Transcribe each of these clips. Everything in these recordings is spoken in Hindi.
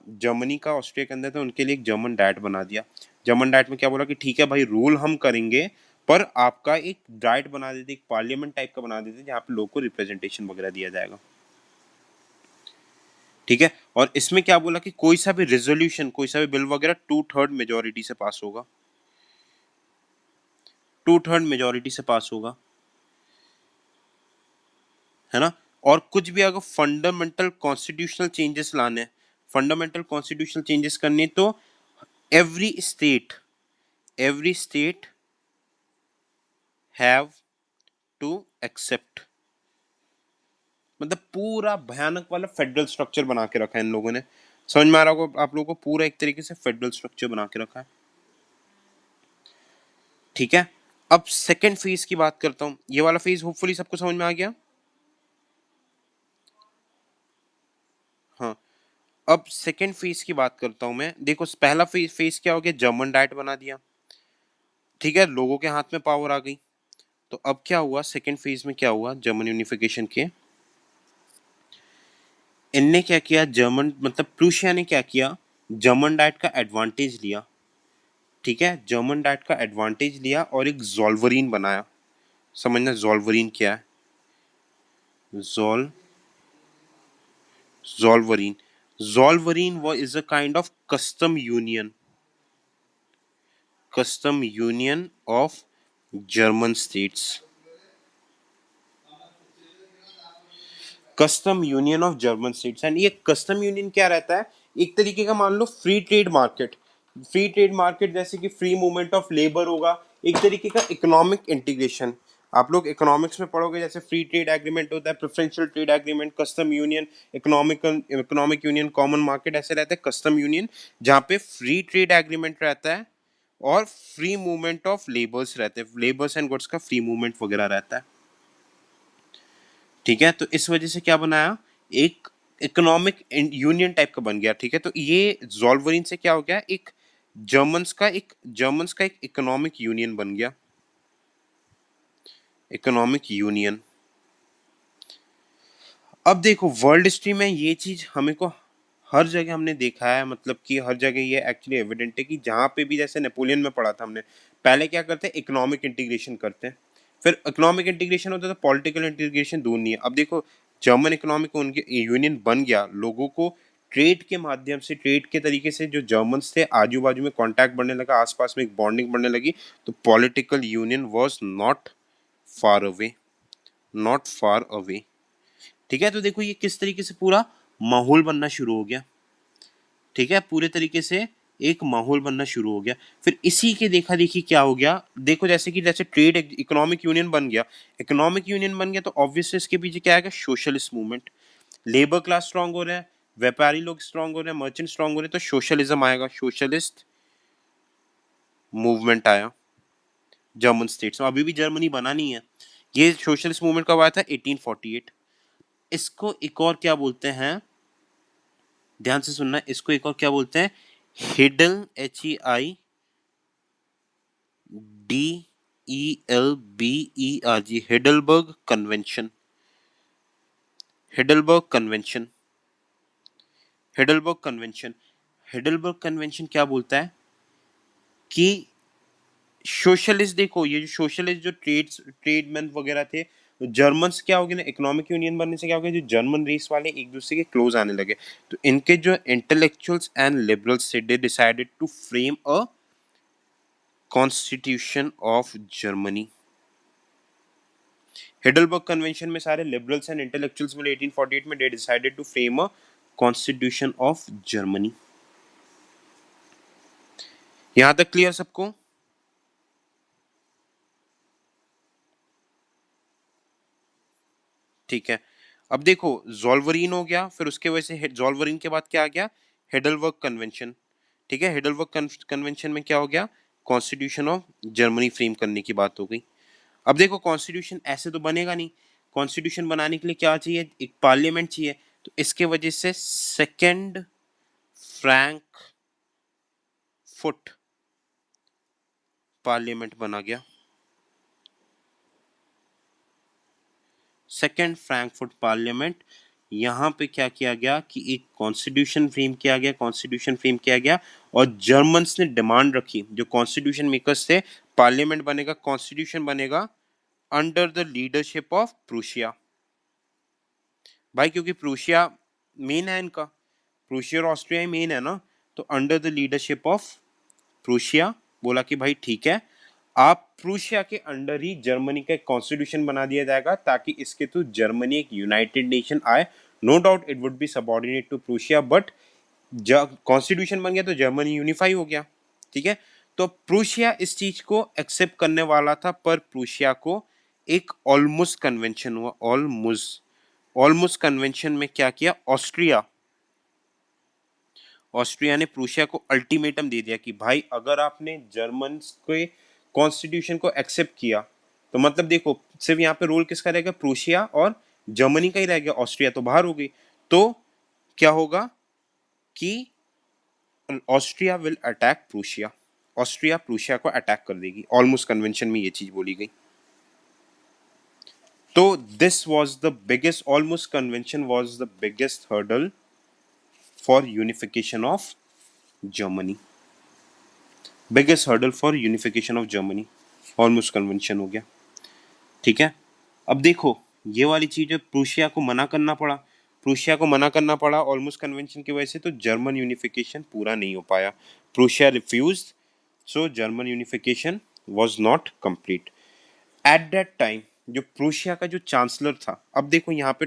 जर्मनी का ऑस्ट्रिया के अंदर, तो उनके लिए एक जर्मन डाइट बना दिया। जर्मन डाइट में क्या बोला कि ठीक है भाई, रूल हम करेंगे, पर आपका एक डाइट बना देते, एक पार्लियामेंट टाइप का बना देते जहाँ पे लोगों को रिप्रेजेंटेशन वगैरह दिया जाएगा। ठीक है, और इसमें क्या बोला कि कोई सा भी रेजोल्यूशन, कोई सा भी बिल वगैरह 2/3 मेजोरिटी से पास होगा, 2/3 मेजोरिटी से पास होगा, है ना। और कुछ भी अगर फंडामेंटल कॉन्स्टिट्यूशनल चेंजेस लाने हैं, फंडामेंटल कॉन्स्टिट्यूशनल चेंजेस करने, तो every state, every state have to accept, मतलब पूरा भयानक वाला फेडरल स्ट्रक्चर बना के रखा है इन लोगों ने। समझ में आ रहा होगा आप लोगों को, पूरा एक तरीके से फेडरल स्ट्रक्चर बना के रखा है। ठीक है, अब सेकेंड फेज की बात करता हूं। ये वाला फेज होपफुली सबको समझ में आ गया। हाँ, अब सेकेंड फेज की बात करता हूं मैं। देखो पहला फेज क्या हो गया, जर्मन डाइट बना दिया, ठीक है, लोगों के हाथ में पावर आ गई। तो अब क्या हुआ सेकेंड फेज में, क्या हुआ जर्मन यूनिफिकेशन के, इनने क्या किया, जर्मन मतलब प्रूशिया ने क्या किया, जर्मन डाइट का एडवांटेज लिया। ठीक है, जर्मन डाइट का एडवांटेज लिया और एक जोल्वरीन बनाया। समझना जोल्वरीन क्या है, जोल जोल्वरीन, जोल्वरीन वो is a kind of custom union of German states, custom union of German states. And ये कस्टम यूनियन क्या रहता है, एक तरीके का मान लो free trade market, free trade market जैसे कि फ्री मूवमेंट ऑफ लेबर होगा, एक तरीके का इकोनॉमिक इंटीग्रेशन। आप लोग इकोनॉमिक्स में पढ़ोगे, जैसे फ्री ट्रेड एग्रीमेंट होता है, preferential trade agreement, custom union, economic union, common market, ऐसे रहता है कस्टम यूनियन, जहाँ पे फ्री ट्रेड एग्रीमेंट रहता है और फ्री मूवमेंट ऑफ लेबर्स रहते हैं, लेबर्स एंड गुड्स का फ्री मूवमेंट वगैरह रहता है। ठीक है, तो इस वजह से क्या बनाया, एक इकोनॉमिक यूनियन टाइप का बन गया। ठीक है, तो ये जोल्वरिन से क्या हो गया, एक जर्मन्स का एक इकोनॉमिक यूनियन बन गया, इकोनॉमिक यूनियन। अब देखो वर्ल्ड हिस्ट्री में ये चीज हमें को हर जगह हमने देखा है, मतलब कि हर जगह ये एक्चुअली एविडेंट है कि जहाँ पे भी, जैसे नेपोलियन में पढ़ा था हमने, पहले क्या करते हैं, इकोनॉमिक इंटीग्रेशन करते हैं, फिर इकोनॉमिक इंटीग्रेशन होता है तो पॉलिटिकल इंटीग्रेशन दूर नहीं है। अब देखो जर्मन इकोनॉमिक उनके यूनियन बन गया, लोगों को ट्रेड के माध्यम से, ट्रेड के तरीके से जो जर्मन्स थे आजू बाजू में कॉन्टैक्ट बढ़ने लगा, आसपास में एक बॉन्डिंग बढ़ने लगी, तो political union was far away not far away. ठीक है, तो देखो ये किस तरीके से पूरा माहौल बनना शुरू हो गया। ठीक है, पूरे तरीके से एक माहौल बनना शुरू हो गया। फिर इसी के देखा देखी क्या हो गया, देखो जैसे कि जैसे ट्रेड इकोनॉमिक यूनियन बन गया, इकोनॉमिक यूनियन बन गया, तो ऑब्वियसली इसके पीछे क्या आएगा, socialist movement. Labour class strong हो रहा है, व्यापारी लोग स्ट्रांग हो रहे हैं, मर्चेंट स्ट्रांग हो रहे हैं, तो सोशलिज्म आएगा, सोशलिस्ट मूवमेंट आया जर्मन स्टेट्स में। अभी भी जर्मनी बना नहीं है। ये सोशलिस्ट मूवमेंट कब आया था, 1848। इसको एक और क्या बोलते हैं, ध्यान से सुनना, इसको एक और क्या बोलते हैं, हिडल, HEIDELBERG, Heidelberg convention, Heidelberg convention, Heidelberg convention. Heidelberg convention क्या बोलता है कि सोशलिस्ट, देखो ये जो सोशलिस्ट जो ट्रेडमैन वगैरह थे, जर्मन्स क्या हो गया ना, इकोनॉमिक यूनियन बनने से क्या हो गया, जो जर्मन रेस वाले एक दूसरे के क्लोज आने लगे, तो इनके जो इंटेलेक्चुअल्स एंड लिबरल्स थे, they decided to frame a constitution of Germany. Heidelberg convention में सारे लिबरल्स एंड इंटेलेक्चुअल्स मिले 1848 में, they decided to frame a constitution of Germany. यहां तक क्लियर सबको। ठीक है, अब देखो जोल्वरीन हो गया, फिर उसके वजह से जोल्वरीन के बाद क्या आ गया, हिडलबर्ग कन्वेंशन। ठीक है, हिडलबर्ग कन्वेंशन में क्या हो गया, कॉन्स्टिट्यूशन ऑफ जर्मनी फ्रेम करने की बात हो गई। अब देखो कॉन्स्टिट्यूशन ऐसे तो बनेगा नहीं, कॉन्स्टिट्यूशन बनाने के लिए क्या चाहिए, एक पार्लियामेंट चाहिए, तो इसके वजह से सेकेंड फ्रैंक फुट पार्लियामेंट बना गया, सेकेंड फ्रैंकफर्ट पार्लियामेंट, यहाँ पे क्या किया गया कि एक कॉन्स्टिट्यूशन फ्रेम किया गया और जर्मन्स ने डिमांड रखी, जो कॉन्स्टिट्यूशन मेकर्स थे, पार्लियामेंट बनेगा, कॉन्स्टिट्यूशन बनेगा under the leadership of Prussia. भाई क्योंकि प्रूशिया मेन है इनका, प्रूशिया और ऑस्ट्रिया ही मेन है ना, तो under the leadership of Prussia बोला कि भाई ठीक है, आप प्रूशिया के अंडर ही जर्मनी का एक कॉन्स्टिट्यूशन बना दिया जाएगा ताकि इसके थ्रू जर्मनी एक यूनाइटेड नेशन आए। No doubt it would be subordinate to Prussia, but जब कॉन्स्टिट्यूशन बन गया तो जर्मनी यूनिफाई हो गया। ठीक है, तो प्रूशिया इस चीज को एक्सेप्ट करने वाला था, पर प्रूशिया को एक ऑलमोस्ट कन्वेंशन हुआ। ऑलमोस्ट कन्वेंशन में क्या किया, ऑस्ट्रिया ने प्रूशिया को अल्टीमेटम दे दिया कि भाई अगर आपने जर्मन के कॉन्स्टिट्यूशन को एक्सेप्ट किया तो मतलब देखो सिर्फ यहाँ पे रोल किसका रहेगा, प्रूशिया और जर्मनी का ही रह गया, ऑस्ट्रिया तो बाहर हो गई। तो क्या होगा कि Austria will attack Prussia, Austria Prussia को अटैक कर देगी। ऑलमोस्ट कन्वेंशन में ये चीज बोली गई। तो this was the biggest, almost convention was the biggest hurdle for unification of Germany, biggest hurdle for unification of Germany, almost convention हो गया। ठीक है, अब देखो ये वाली चीज है, प्रूशिया को मना करना पड़ा, ऑलमोस्ट कन्वेंशन की वजह से, तो जर्मन यूनिफिकेशन पूरा नहीं हो पाया। Prussia refused, so German unification was not complete. At that time जो प्रूशिया का जो चांसलर था, अब देखो यहाँ पे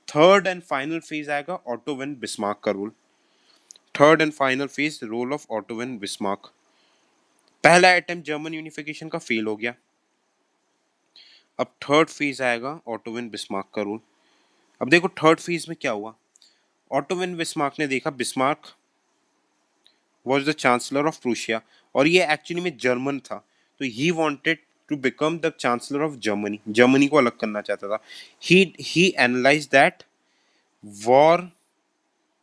थर्ड एंड फाइनल फेज आएगा ऑटो वन बिस्मार्क का role, third and final phase role of Otto von Bismarck. पहला अटेम्प्ट जर्मन यूनिफिकेशन का फेल हो गया, अब थर्ड फेज आएगा ऑटो वन बिस्मार्क का रोल। अब देखो थर्ड फेज में क्या हुआ, ऑटो वन बिस्मार्क ने देखा Bismarck was the chancellor of Prussia और ये एक्चुअली में जर्मन था, तो he wanted to become the chancellor of Germany, Germany को अलग करना चाहता था। He analyse that war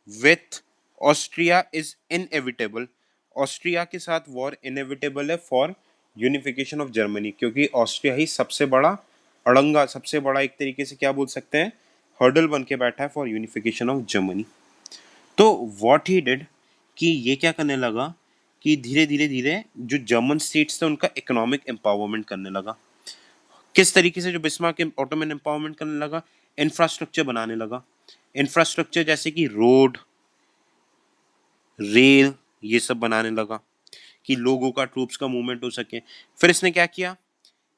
with Austria is inevitable, Austria के साथ वॉर इनएविटेबल है फॉर यूनिफिकेशन ऑफ जर्मनी, क्योंकि ऑस्ट्रिया ही सबसे बड़ा अड़ंगा, सबसे बड़ा एक तरीके से क्या बोल सकते हैं, हर्डल बन के बैठा है फॉर यूनिफिकेशन ऑफ जर्मनी। तो व्हाट ही डिड कि ये क्या करने लगा कि धीरे धीरे धीरे जो जर्मन स्टेट्स थे उनका इकोनॉमिक एम्पावरमेंट करने लगा। किस तरीके से, जो बिस्मार्क ऑटोमन एम्पावरमेंट करने लगा, इंफ्रास्ट्रक्चर बनाने लगा, इंफ्रास्ट्रक्चर जैसे कि रोड, रेल, ये सब बनाने लगा कि लोगों का, ट्रूप्स का मूवमेंट हो सके। फिर इसने क्या किया,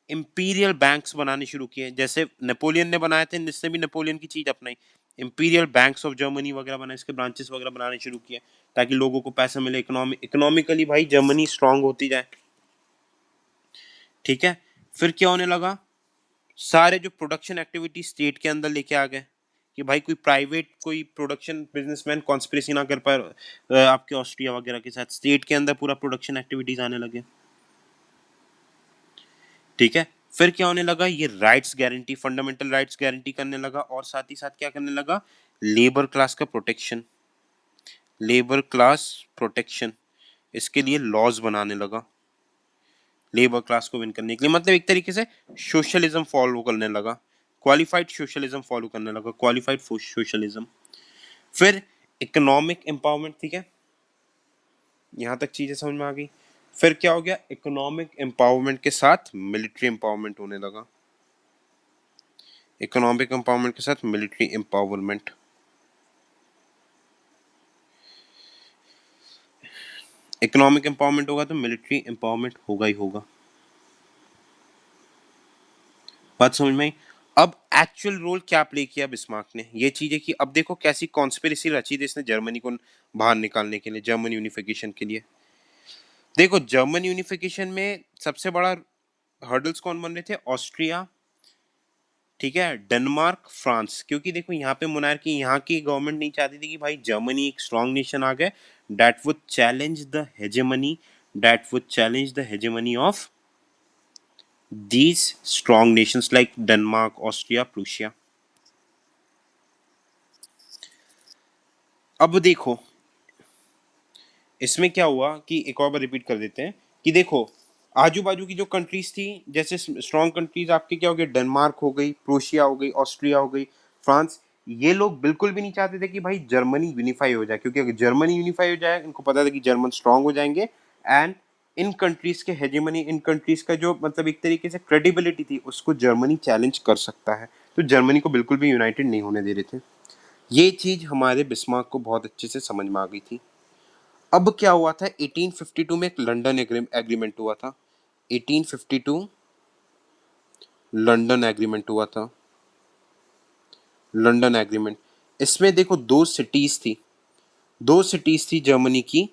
इंपीरियल बैंक्स बनाने शुरू किए, जैसे नेपोलियन ने बनाए थे, इसने भी नेपोलियन की चीज अपनाई, इंपीरियल बैंक्स ऑफ जर्मनी वगैरह बनाए, इसके ब्रांचेस वगैरह बनाने शुरू किए ताकि लोगों को पैसा मिले, इकोनॉमिकली भाई जर्मनी स्ट्रांग होती जाए। ठीक है, फिर क्या होने लगा, सारे जो प्रोडक्शन एक्टिविटी स्टेट के अंदर लेके आ गए कि भाई कोई प्राइवेट, कोई प्रोडक्शन बिजनेसमैन कॉन्स्पिरेसी ना कर पाए आपके ऑस्ट्रिया वगैरह के साथ, स्टेट के अंदर पूरा प्रोडक्शन एक्टिविटीज आने लगे। ठीक है, फिर क्या होने लगा, ये rights guarantee, fundamental rights guarantee करने लगा और साथ ही साथ क्या करने लगा, लेबर क्लास का प्रोटेक्शन, लेबर क्लास प्रोटेक्शन, इसके लिए लॉज बनाने लगा लेबर क्लास को विन करने के लिए, मतलब एक तरीके से सोशलिज्म फॉलो करने लगा, क्वालिफाइड सोशलिज्म फॉलो करने लगा, क्वालिफाइड सोशलिज्म। फिर इकोनॉमिक एम्पावरमेंट, ठीक है, यहां तक चीजें समझ में आ गई। फिर क्या हो गया, इकोनॉमिक एम्पावरमेंट के साथ मिलिट्री एम्पावरमेंट होने लगा, इकोनॉमिक एम्पावरमेंट के साथ मिलिट्री एम्पावरमेंट। इकोनॉमिक एम्पावरमेंट होगा तो मिलिट्री एम्पावरमेंट होगा ही होगा। बात समझ में आई। अब एक्चुअल रोल क्या प्ले किया बिस्मार्क ने, ये चीज है कि अब देखो कैसी कॉन्स्पिरेसी रची थी इसने जर्मनी को बाहर निकालने के लिए, जर्मन यूनिफिकेशन के लिए। देखो जर्मन यूनिफिकेशन में सबसे बड़ा हर्डल्स कौन बन रहे थे, ऑस्ट्रिया, ठीक है, डेनमार्क, फ्रांस, क्योंकि देखो यहाँ पे मोनार्की, यहाँ की गवर्नमेंट नहीं चाहती थी कि भाई जर्मनी एक स्ट्रॉन्ग नेशन आ गए that would challenge the hegemony, of these strong nations like Denmark, Austria, Prussia। अब देखो इसमें क्या हुआ कि एक और बार रिपीट कर देते हैं कि देखो आजू बाजू की जो कंट्रीज थी, जैसे स्ट्रॉन्ग कंट्रीज आपके क्या हो गए, डेनमार्क हो गई, प्रोशिया हो गई, ऑस्ट्रिया हो गई, फ्रांस, ये लोग बिल्कुल भी नहीं चाहते थे कि भाई जर्मनी यूनिफाई हो जाए, क्योंकि अगर जर्मनी यूनिफाई हो जाए, इनको पता था कि जर्मन स्ट्रांग हो जाएंगे, एंड इन कंट्रीज के हेजेमनी, इन कंट्रीज का जो मतलब एक तरीके से क्रेडिबिलिटी थी, उसको जर्मनी चैलेंज कर सकता है। तो जर्मनी को बिल्कुल भी यूनाइटेड नहीं होने दे रहे थे। ये चीज हमारे बिस्मार्क को बहुत अच्छे से समझ में आ गई थी। अब क्या हुआ था, 1852 में एक लंदन एग्रीमेंट हुआ था। 1852 लंदन एग्रीमेंट हुआ था। लंदन एग्रीमेंट, इसमें देखो दो सिटीज थी, दो सिटीज थी जर्मनी की,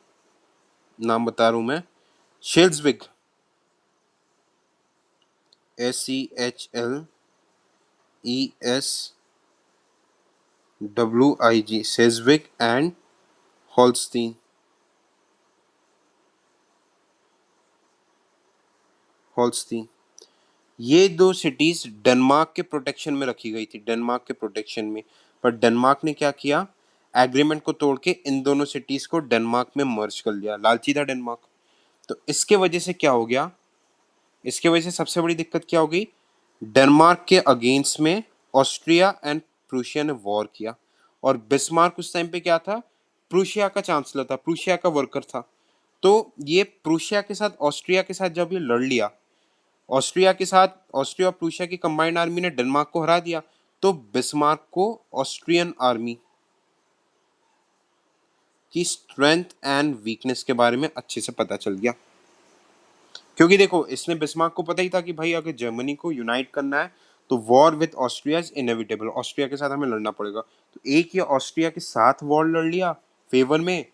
नाम बता रहा हूं मैं। शेल्सविग, SEHLESWIG, सेज्विक एंड हॉल्स्टीन। हॉल्स्टीन, ये दो सिटीज डेनमार्क के प्रोटेक्शन में रखी गई थी, डेनमार्क के प्रोटेक्शन में। पर डेनमार्क ने क्या किया, एग्रीमेंट को तोड़ के इन दोनों सिटीज को डेनमार्क में मर्ज कर लिया। लालची था डेनमार्क। तो इसके वजह से क्या हो गया, इसके वजह से सबसे बड़ी दिक्कत क्या हो गई, डेनमार्क के अगेंस्ट में ऑस्ट्रिया एंड प्रूशिया ने वॉर किया। और बिस्मार्क उस टाइम पे क्या था, प्रूशिया का चांसलर था, प्रूशिया का वर्कर था। तो ये प्रूशिया के साथ, ऑस्ट्रिया के साथ जब ये लड़ लिया, ऑस्ट्रिया के साथ, ऑस्ट्रिया और प्रूशिया की कंबाइंड आर्मी ने डेनमार्क को हरा दिया। तो बिस्मार्क को ऑस्ट्रियन आर्मी की स्ट्रेंथ एंड वीकनेस के बारे में अच्छे से पता चल गया। क्योंकि देखो, इसने बिस्मार्क को पता ही था कि भाई अगर जर्मनी को यूनाइट करना है तो war with Austria is inevitable, Austria के साथ हमें लड़ना पड़ेगा। तो एक ये ऑस्ट्रिया के साथ वॉर लड़ लिया फेवर में,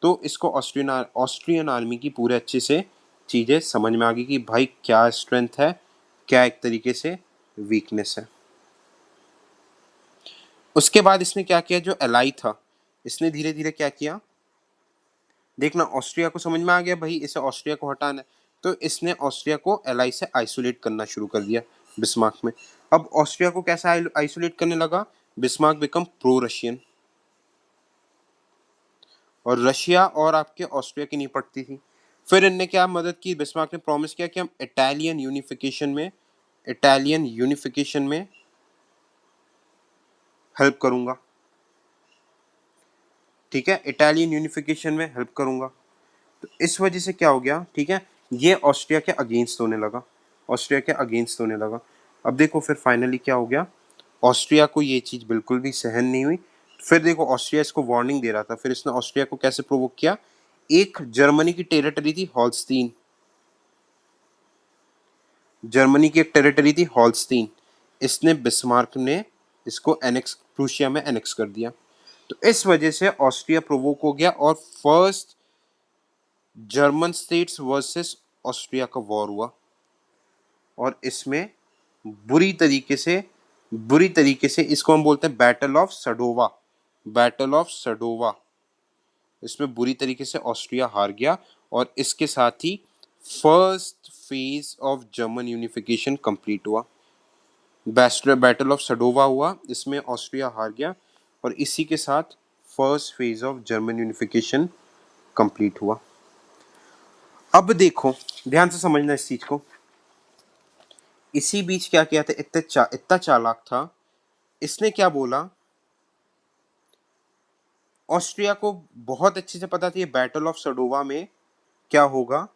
तो इसको ऑस्ट्रियन आर्मी की पूरे अच्छे से चीजें समझ में आ गई कि भाई क्या स्ट्रेंथ है, क्या एक तरीके से वीकनेस है। उसके बाद इसने क्या किया, जो एलाई था, इसने धीरे धीरे क्या किया, देखना ऑस्ट्रिया को समझ में आ गया भाई इसे ऑस्ट्रिया को हटाना है, तो इसने ऑस्ट्रिया को एलाई से आइसोलेट करना शुरू कर दिया बिस्मार्क में। अब ऑस्ट्रिया को कैसा आइसोलेट करने लगा, बिस्मार्क बिकम प्रो रशियन, और रशिया और आपके ऑस्ट्रिया की नहीं पड़ती थी। फिर इनने क्या मदद की, बिस्मार्क ने प्रॉमिस किया कि हम इटालियन यूनिफिकेशन में हेल्प करूंगा। ठीक है, इटालियन यूनिफिकेशन में हेल्प करूंगा। तो इस वजह से क्या हो गया, ठीक है, ये ऑस्ट्रिया के अगेंस्ट होने लगा, ऑस्ट्रिया के अगेंस्ट होने लगा। अब देखो फिर फाइनली क्या हो गया, ऑस्ट्रिया को ये चीज बिल्कुल भी सहन नहीं हुई। फिर देखो ऑस्ट्रिया इसको वार्निंग दे रहा था, फिर इसने ऑस्ट्रिया को कैसे प्रोवोक किया, एक जर्मनी की टेरिटरी थी हॉल्स्टीन, जर्मनी की एक टेरिटरी थी हॉल्स्टीन, इसने बिस्मार्क ने इसको एनेक्स, प्रूशिया में एनेक्स कर दिया। तो इस वजह से ऑस्ट्रिया प्रोवोक हो गया और first German states versus Austria का वॉर हुआ। और इसमें बुरी तरीके से, बुरी तरीके से इसको हम बोलते हैं बैटल ऑफ सडोवा, बैटल ऑफ सडोवा। इसमें बुरी तरीके से ऑस्ट्रिया हार गया और इसके साथ ही first phase of German unification complete हुआ। बैटल ऑफ सडोवा हुआ, इसमें ऑस्ट्रिया हार गया और इसी के साथ first phase of German unification complete हुआ। अब देखो ध्यान से समझना इस चीज को, इसी बीच क्या किया था, इतना चालाक था, इसने क्या बोला, ऑस्ट्रिया को बहुत अच्छे से पता था ये बैटल ऑफ सडोवा में क्या होगा,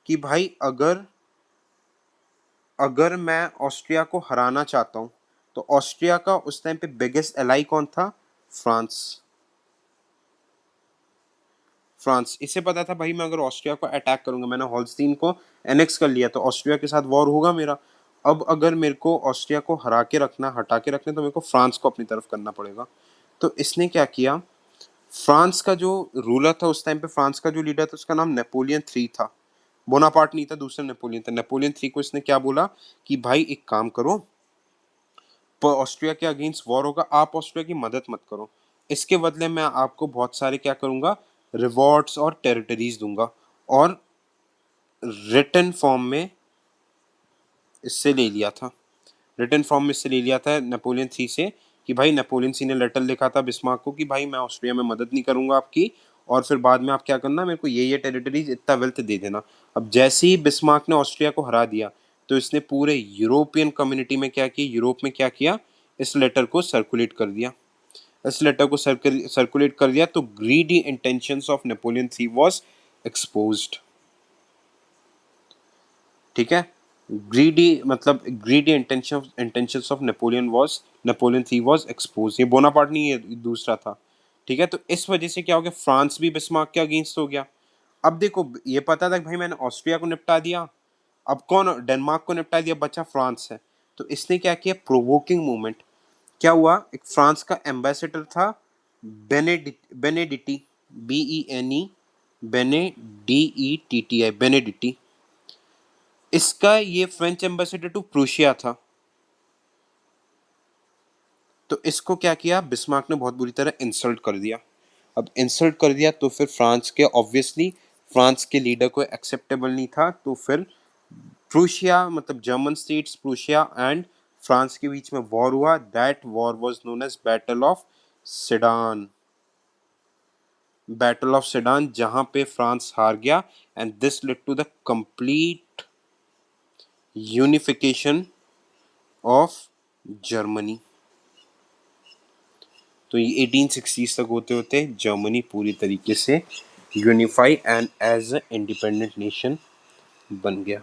कि भाई अगर अगर मैं ऑस्ट्रिया को हराना चाहता हूं, तो ऑस्ट्रिया का उस टाइम पे बिगेस्ट एलाई कौन था, फ्रांस। फ्रांस, इसे पता था भाई मैं अगर ऑस्ट्रिया को अटैक करूंगा, मैंने हॉल्स्टीन को एनेक्स कर लिया तो ऑस्ट्रिया के साथ वॉर होगा मेरा। अब अगर मेरे को ऑस्ट्रिया को हरा के रखना, हटा के रखना, तो मेरे को फ्रांस को अपनी तरफ करना पड़ेगा। तो इसने क्या किया, फ्रांस का जो रूलर था उस टाइम पे, फ्रांस का जो लीडर था उसका नाम नेपोलियन थ्री था, बोनापार्ट नहीं था, दूसरा नेपोलियन था। नेपोलियन थ्री को इसने क्या बोला कि भाई एक काम करो, ऑस्ट्रिया के अगेंस्ट वॉर होगा, आप ऑस्ट्रिया की मदद मत करो, इसके बदले मैं आपको बहुत सारे क्या करूंगा, रिवॉर्ड्स और टेरिटरीज दूंगा। और रिटन फॉर्म में इससे ले लिया था, रिटन फॉर्म में इससे ले लिया था नेपोलियन थ्री से, कि भाई नेपोलियन थ्री ने लेटर लिखा था बिस्मार्क को कि भाई मैं ऑस्ट्रिया में मदद नहीं करूंगा आपकी, और फिर बाद में आप क्या करना, मेरे को ये टेरिटरीज, इतना वेल्थ दे देना। अब जैसे ही बिस्मार्क ने ऑस्ट्रिया को हरा दिया, तो इसने पूरे यूरोपियन कम्युनिटी में क्या किया, यूरोप में क्या किया, इस लेटर को सर्कुलेट कर दिया। इस लेटर को सर्कुलेट कर दिया तो greedy intentions of Napoleon three was exposed. ठीक है, ग्रीडी मतलब greedy intentions of Napoleon three was expose. ये बोनापार्ट नहीं, ये दूसरा था। ठीक है, तो इस वजह से क्या हो गया, फ्रांस भी बिस्मार्क के अगेंस्ट हो गया। अब देखो, ये पता था कि भाई मैंने ऑस्ट्रिया को निपटा दिया, अब कौन डेनमार्क को निपटा दिया, बचा फ्रांस है। तो इसने क्या किया, प्रोवोकिंग मूवमेंट। क्या हुआ, एक फ्रांस का एम्बेसडर था बेनेडिटी, BENE, बेनेडिटी। इसका ये फ्रेंच एम्बेसडर टू प्रूशिया था। तो इसको क्या किया, बिस्मार्क ने बहुत बुरी तरह इंसल्ट कर दिया। अब इंसल्ट कर दिया तो फिर फ्रांस के ऑब्वियसली फ्रांस के लीडर को एक्सेप्टेबल नहीं था। तो फिर प्रूशिया मतलब German states Prussia and France के बीच में वॉर हुआ। That war was known as battle of Sedan. Battle of Sedan, जहां पे फ्रांस हार गया and this led to the complete unification of Germany. तो ये 1860s तक होते होते जर्मनी पूरी तरीके से unify and as a independent nation बन गया।